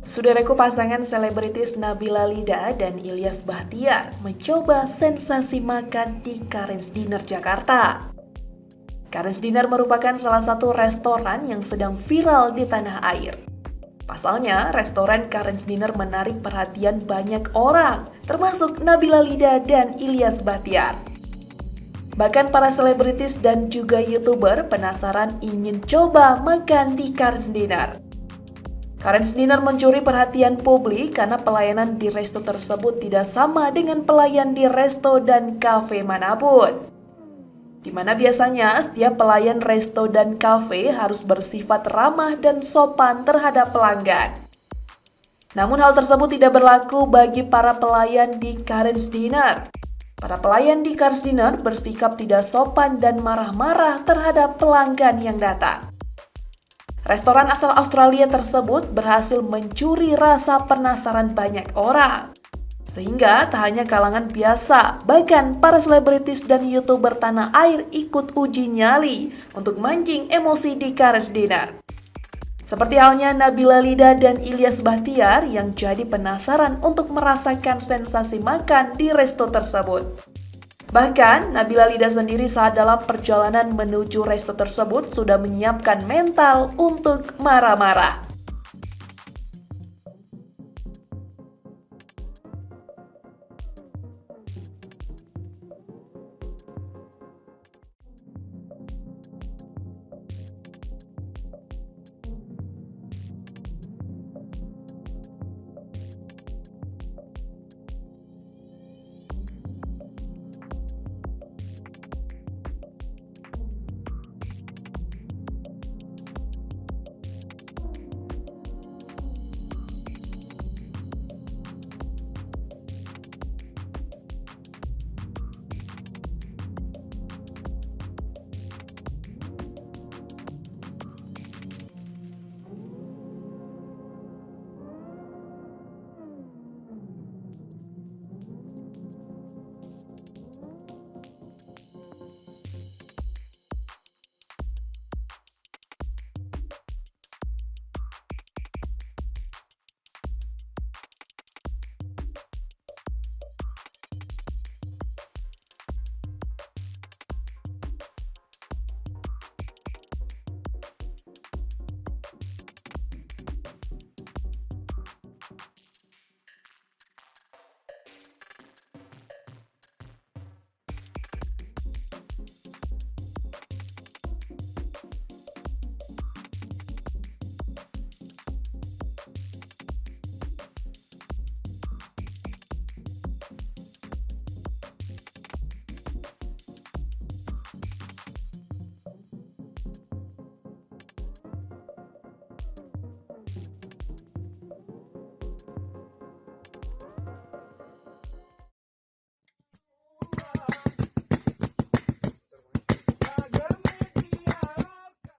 Saudaraku, pasangan selebritis Nabila Lida dan Ilyas Bachtiar mencoba sensasi makan di Karen's Dinner Jakarta. Karen's Dinner merupakan salah satu restoran yang sedang viral di tanah air. Pasalnya, restoran Karen's Dinner menarik perhatian banyak orang, termasuk Nabila Lida dan Ilyas Bachtiar. Bahkan para selebritis dan juga YouTuber penasaran ingin coba makan di Karen's Dinner. Karen's Dinner mencuri perhatian publik karena pelayanan di resto tersebut tidak sama dengan pelayan di resto dan kafe manapun. Di mana biasanya setiap pelayan resto dan kafe harus bersifat ramah dan sopan terhadap pelanggan. Namun hal tersebut tidak berlaku bagi para pelayan di Karen's Dinner. Para pelayan di Karen's Dinner bersikap tidak sopan dan marah-marah terhadap pelanggan yang datang. Restoran asal Australia tersebut berhasil mencuri rasa penasaran banyak orang. Sehingga tak hanya kalangan biasa, bahkan para selebritis dan YouTuber tanah air ikut uji nyali untuk mancing emosi di Karen's Dinner. Seperti halnya Nabila Lida dan Ilyas Bachtiar yang jadi penasaran untuk merasakan sensasi makan di resto tersebut. Bahkan, Nabila Lida sendiri saat dalam perjalanan menuju resto tersebut sudah menyiapkan mental untuk marah-marah.